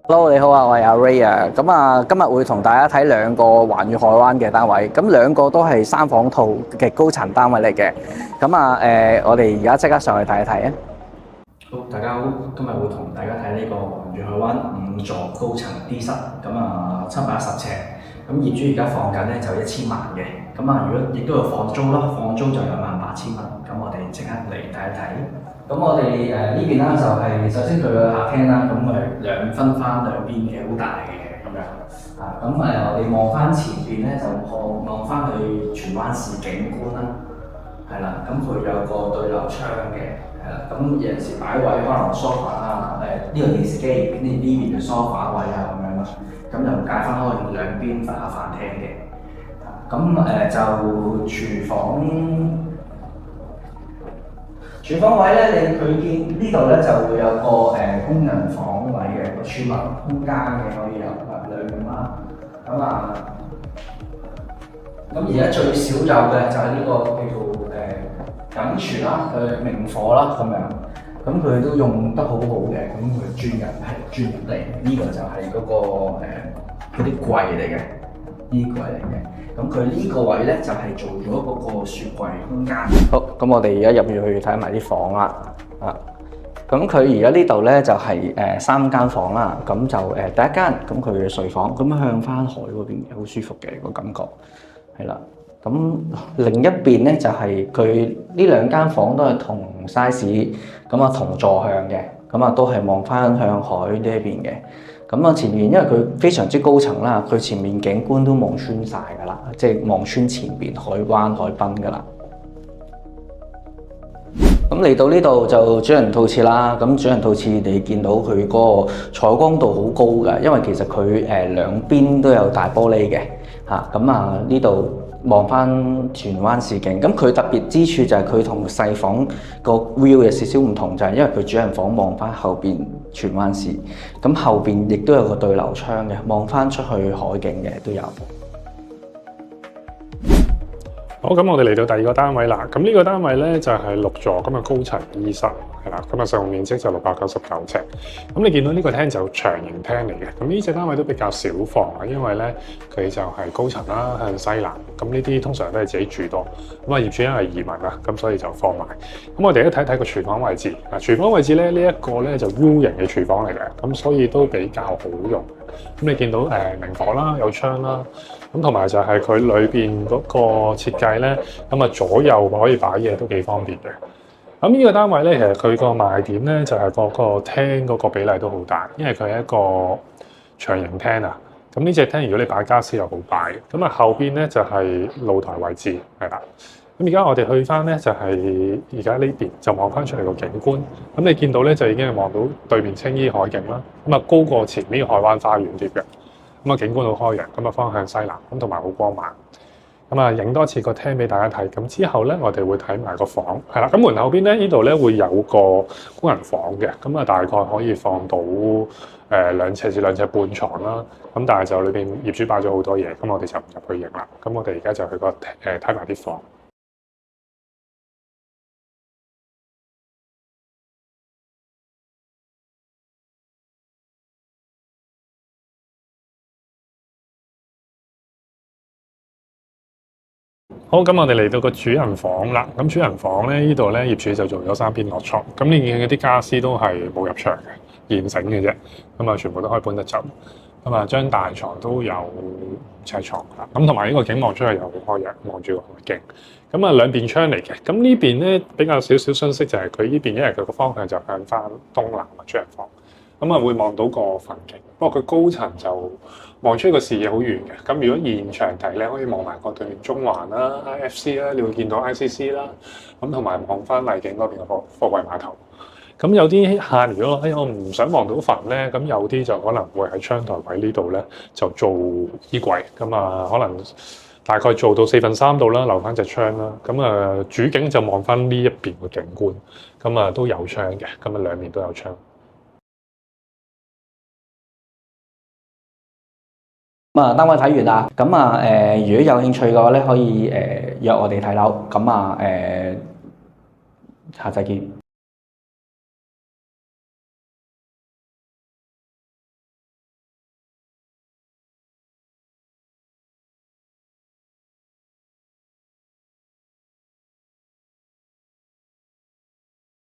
Hello，你好啊，我係阿 Ray 啊。今日會同大家睇兩個環宇海灣嘅單位，咁兩個都係三房套嘅高層單位嚟嘅。我哋而家即刻上去睇一睇啊！好，大家好，今日會同大家睇呢個環宇海灣5座高層 D 室，710尺。咁業主而家放緊咧就1000萬嘅，如果亦都有放租啦，放租就28000蚊。咁我哋即刻嚟睇一睇。咁我哋呢邊啦就係首先佢個客廳啦，咁佢分翻兩邊嘅，好大嘅咁樣。我哋望翻前邊咧就望翻去荃灣市景觀啦，係啦。咁佢有個對流窗嘅，係啦。咁有陣時擺位可能 sofa 啊，呢個電視機呢邊嘅 sofa 位啊咁樣咯。咁就解翻開兩邊飯廳嘅。就廚房位咧，佢見呢度咧就會有個工人房位嘅個儲物空間嘅，可以有兩邊啦。而家最少有嘅就係呢個叫做緊廚啦，佢明火啦咁樣。咁佢都用得好好嘅，咁佢專入嚟，呢個就係嗰啲櫃嚟嘅，呢櫃嚟嘅。咁佢呢個位咧就係做咗嗰個雪櫃空間。好，咁我哋而家入去睇埋啲房啦。咁佢而家呢度咧就係3間房啦。咁就第一間，咁佢嘅睡房，咁向翻海嗰邊好舒服嘅個感覺，係啦。咁另一邊咧就係佢呢兩間房都係同 size，同座向嘅，都係望翻向海呢一邊嘅。前面因為佢非常之高層啦，佢前面景觀都望穿晒㗎啦，即係望穿前邊海灣海濱㗎啦。咁嚟到呢度就主人套廁啦。咁主人套廁你見到佢嗰個採光度好高㗎，因為其實佢兩邊都有大玻璃嘅嚇。呢度望翻荃灣市景，咁佢特別之處就係佢同細房個 view 有少少唔同，就係因為佢主人房望翻後邊荃灣市，咁後邊亦都有個對流窗嘅，望翻出去海景嘅都有。好，咁我哋嚟到第二個單位啦。咁呢個單位咧就係6座咁嘅高層 E 室，係啦。實用面積就699尺。咁你見到呢個廳就長形廳嚟嘅。咁呢隻單位都比較少放啊，因為咧佢就係高層啦，向西南。咁呢啲通常都係自己住多。業主因為移民啦，咁所以就放埋。咁我哋一睇睇個廚房位置。廚房位置咧呢一個咧就 U 型嘅廚房嚟嘅，咁所以都比較好用。咁你見到明火啦，有窗啦，咁同埋就係佢裏邊嗰個設計咧，左右可以擺嘢都幾方便嘅。咁呢個單位咧，其實佢個賣點咧就係嗰個廳嗰個比例都好大，因為佢係一個長形廳啊。咁呢隻廳如果你擺傢俬又好擺，咁後邊咧就係露台位置，係啦。咁而家我哋去翻咧就係而家呢邊就望翻出嚟個景觀。咁你見到咧就已經係望到對面青衣海景啦。高過前面海灣花園啲嘅。景觀好開揚，方向西南，同埋好光猛。影多次個廳俾大家睇。咁之後咧，我哋會睇埋個房，係啦。咁門後邊咧呢度咧會有個工人房嘅。大概可以放到2尺至2尺半床啦。但係就裏邊業主擺咗好多嘢，咁我哋就唔入去影啦。咁我哋而家就去個睇埋啲房。好，咁我哋嚟到個主人房啦。咁主人房咧，呢度咧業主就做咗3邊落床。咁你見嗰啲家私都係冇入牆嘅，現成嘅啫。全部都可以搬得走。張大床都有5尺床啦。同埋呢個景望出去又好開揚，望住個海景。兩邊窗嚟嘅。咁呢邊咧比較少少信息就係佢呢邊，因為佢個方向就向翻東南嘅主人房。會望到個墳景，不過佢高層就望出個視野好遠嘅。如果現場睇咧，可以望埋個對面中環啦、IFC 啦，你會見到 ICC 啦，同埋望翻麗景嗰邊嘅貨櫃碼頭。有啲客如果我唔想望到墳咧，有啲就可能會喺窗台位呢度咧就做衣櫃。可能大概做到3/4度啦，留翻隻窗啦。主景就望翻呢一邊嘅景觀。都有窗嘅。兩面都有窗。咁啊，單位睇完啦，咁啊如果有興趣嘅話咧，可以約我哋睇樓，咁啊下集見。